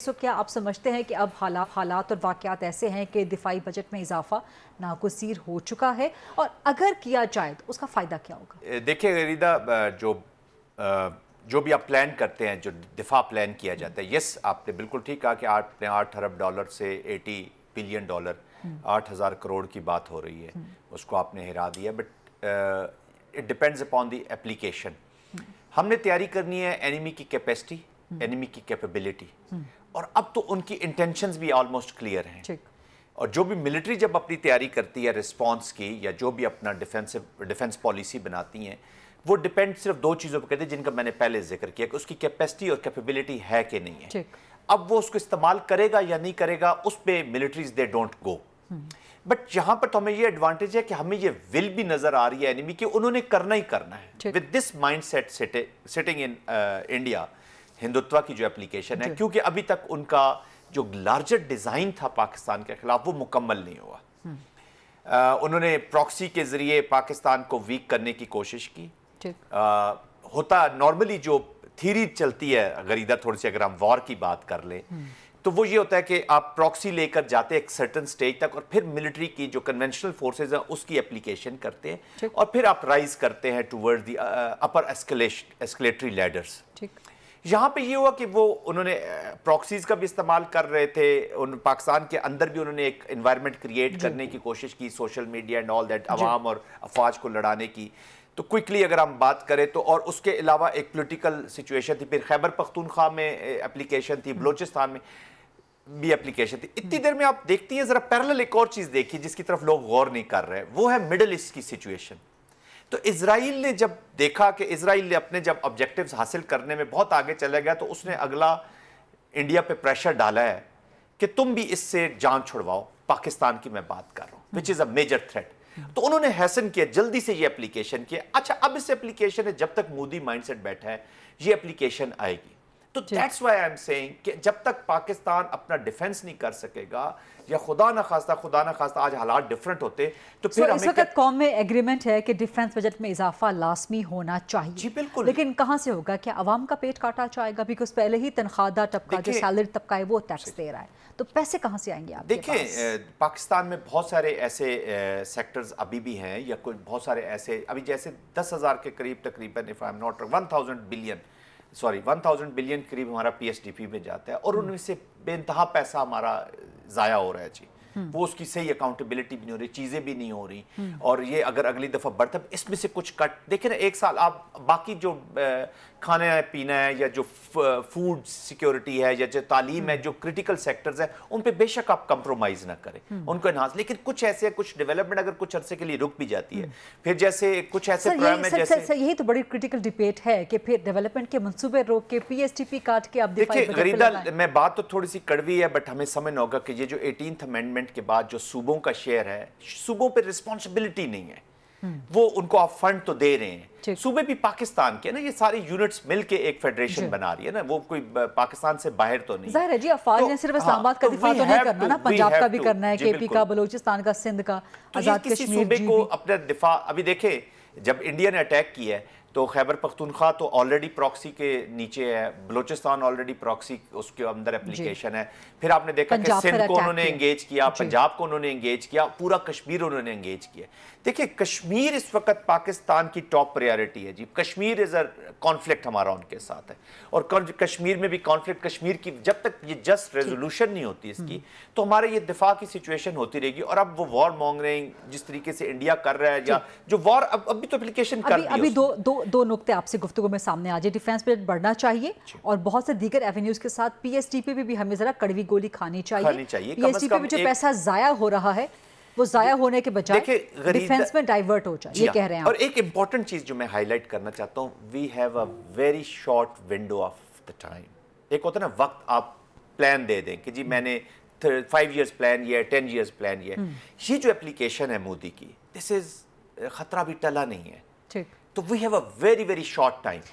سو کیا آپ سمجھتے ہیں کہ اب حالات اور واقعات ایسے ہیں کہ دفاعی بجٹ میں اضافہ ناگزیر ہو چکا ہے، اور اگر کیا جائے تو اس کا فائدہ کیا ہوگا؟ دیکھیں غریدہ، جو بھی آپ پلان کرتے ہیں، جو دفاع پلان کیا جاتا ہے، یس آپ نے بالکل ٹھیک کہا کہ $8 ارب سے $80 بلین، 8,000 کروڑ کی بات ہو رہی ہے، اس کو آپ نے ہرا دیا، but it depends upon the application. ہم نے تیاری کرنی ہے اینیمی کی کیپیسٹی، اینیمی کی کیپیبلٹی، اور اب تو ان کی انٹینشنز بھی آلموسٹ کلیئر ہیں۔ اور جو بھی ملٹری جب اپنی تیاری کرتی ہے رسپانس کی، یا جو بھی اپنا ڈیفنس پالیسی بناتی ہیں، وہ ڈیپینڈ صرف دو چیزوں پہ کرتے ہیں جن کا میں نے پہلے ذکر کیا، کہ اس کی کیپیسٹی اور کیپیبلٹی ہے کہ نہیں ہے۔ اب وہ اس کو استعمال کرے گا یا نہیں کرے گا، اس پہ militaries they don't go. But یہاں پر تو ہمیں یہ ایڈوانٹیج ہے کہ ہمیں یہ ول بھی نظر آ رہی ہے اینیمی کہ انہوں نے کرنا ہی کرنا ہے۔ With this mind set sitting in India, Hindutva کی جو اپلیکیشن ہے، کیونکہ ابھی تک ان کا جو لارجر ڈیزائن تھا پاکستان کے خلاف وہ مکمل نہیں ہوا۔ انہوں نے پراکسی کے ذریعے پاکستان کو ویک کرنے کی کوشش کی۔ ہوتا نارملی جو تھیری چلتی ہے غریدہ، تھوڑی سی اگر ہم وار کی بات کر لیں تو وہ یہ ہوتا ہے کہ آپ پراکسی لے کر جاتے ہیں ایک سرٹن سٹیج تک، اور پھر ملٹری کی جو کنونشنل فورسز ہیں اس کی اپلیکیشن کرتے ہیں، اور پھر آپ رائز کرتے ہیں ٹورڈ دی اپر ایسکلیٹری لیڈرز۔ یہاں پہ یہ ہوا کہ وہ انہوں نے پراکسیز کا بھی استعمال کر رہے تھے، پاکستان کے اندر بھی انہوں نے ایک انوائرمنٹ کریٹ کرنے کی کوشش کی، social media and all that, عوام اور افواج کو لڑانے کی۔ تو کوئکلی اگر ہم بات کریں تو، اور اس کے علاوہ ایک پولیٹیکل سچویشن تھی، پھر خیبر پختونخوا میں اپلیکیشن تھی، بلوچستان میں بھی اپلیکیشن تھی۔ اتنی دیر میں آپ دیکھتی ہیں ذرا پیرلل ایک اور چیز دیکھی جس کی طرف لوگ غور نہیں کر رہے، وہ ہے مڈل ایسٹ کی سچویشن۔ تو اسرائیل نے جب دیکھا کہ اسرائیل نے اپنے جب آبجیکٹیوز حاصل کرنے میں بہت آگے چلے گیا، تو اس نے اگلا انڈیا پہ پریشر ڈالا ہے کہ تم بھی اس سے جان چھڑواؤ، پاکستان کی میں بات کر رہا ہوں، which is a major threat۔ تو انہوں نے حسن کیا، جلدی سے یہ اپلیکیشن کیا۔ اچھا، اب اس اپلیکیشن ہے، جب تک مودی مائنڈ سیٹ بیٹھا ہے یہ اپلیکیشن آئے گی۔ تو that's why I'm saying کہ جب تک پاکستان اپنا ڈیفنس نہیں کر سکے گا، یا خدا نہ خواستہ آج حالات ڈیفرنٹ ہوتے تو پھر اس وقت قوم میں ایگریمنٹ ہے کہ ڈیفنس بجٹ میں اضافہ لازمی ہونا چاہیے۔ جی بالکل، لیکن کہاں سے ہوگا؟ کیا عوام کا پیٹ کاٹا جائے گا؟ بیکاز پہلے ہی تنخواہ دار طبقہ جو سیلری طبقہ ہے وہ ٹیکس دے رہا ہے، تو پیسے کہاں سے آئیں گے آپ کے پاس؟ دیکھیں پاکستان میں بہت سارے ایسے سیکٹرز ابھی بھی ہیں، یا کوئی بہت سارے ایسے ابھی جیسے 10,000 کے قریب تقریباً 1,000 بلین قریب ہمارا پی ایس ڈی پی میں جاتا ہے، اور ان میں سے بے انتہا پیسہ ہمارا ضائع ہو رہا ہے جی۔ وہ اس کی صحیح اکاؤنٹیبلٹی بھی نہیں ہو رہی، چیزیں بھی نہیں ہو رہی، اور یہ اگر اگلی دفعہ بڑھتا ہے اس میں سے کچھ کٹ دیکھیں نا، ایک سال آپ باقی جو کھانا ہے پینا ہے، یا جو فوڈ سیکیورٹی ہے، یا جو تعلیم ہے، جو کرٹیکل سیکٹرز ہیں، ان پہ بے شک آپ کمپرومائز نہ کریں، ان کو انہانس، لیکن کچھ ایسے کچھ ڈیولپمنٹ اگر کچھ عرصے کے لیے رک بھی جاتی ہے، پھر جیسے کچھ ایسے پروگرام ہے جیسے یہی تو بڑی کرٹیکل ڈیبیٹ ہے کہ پھر ڈیولپمنٹ کے منصوبے روک کے پی ایس ٹی پی کاٹ کے آپ دفاعی بجٹ پہ لگائیں۔ غریدہ میں بات تو تھوڑی سی کڑوی ہے، بٹ ہمیں سمجھنا ہوگا کہ یہ جو 18th امینڈمنٹ کے بعد جو صوبوں کا شیئر ہے، صوبوں پہ رسپانسبلٹی نہیں ہے، وہ ان کو آپ فنڈ تو دے رہے ہیں، صوبے بھی پاکستان کے نا، یہ ساری یونٹس مل کے ایک فیڈریشن بنا رہی ہے نا، وہ کوئی پاکستان سے باہر تو نہیں۔ ظاہر ہے جی، افواج نے صرف اسلام آباد کا دفاع تو نہیں کرنا نا، پنجاب کا بھی کرنا ہے، کے پی کا، بلوچستان کا، سندھ کا، آزاد کسی کشمیر صوبے کو اپنا دفاع، ابھی دیکھیں جب انڈیا نے اٹیک کیا ہے تو خیبر پختونخوا تو آلریڈی پراکسی کے نیچے ہے، بلوچستان آلریڈی پراکسی اس کے اندر اپلیکیشن ہے، پھر آپ نے دیکھا کہ سندھ کو انہوں نے انگیج کیا، پنجاب کو انہوں نے انگیج کیا، پورا کشمیر انہوں نے انگیج کیا۔ دیکھیں کشمیر اس وقت پاکستان کی ٹاپ پریارٹی ہے جی، کشمیر از اے کانفلکٹ ہمارا ان کے ساتھ ہے، اور کشمیر میں بھی کانفلکٹ، کشمیر کی جب تک یہ جسٹ ریزولوشن نہیں ہوتی اس کی، تو ہمارے یہ دفاع کی سچویشن ہوتی رہے گی۔ اور اب وہ وار مانگ رہے ہیں جس طریقے سے انڈیا کر رہا ہے، یا جو وار ابھی تو اپلیکیشن کر دی ہے۔ ابھی دو نقطے آپ سے گفتگو میں سامنے آ جائے، ڈیفنس بجٹ بڑھنا چاہیے، اور بہت سے دیگر ایونیوز کے ساتھ پی ایس ٹی پی بھی ہمیں ذرا کڑوی گولی کھانی چاہیے۔ پی ایس ٹی پی میں جو پیسہ ضائع ہو رہا ہے وہ ضائع ہونے کے بجائے ڈیفنس میں ڈائیورٹ ہو جائے، یہ کہہ رہے ہیں آپ۔ اور ایک امپورٹنٹ چیز جو میں ہائی لائٹ کرنا چاہتا ہوں، we have a very short window of the time. ایک ہوتا ہے نا وقت، آپ پلان دے دیں کہ جی میں نے 5 ایئرز پلان یہ ہے، 10 ایئرز پلان یہ ہے۔ یہ جو اپلیکیشن ہے مودی کی، دس از خطرہ بھی ٹلا نہیں ہے، تو we have a very very short time.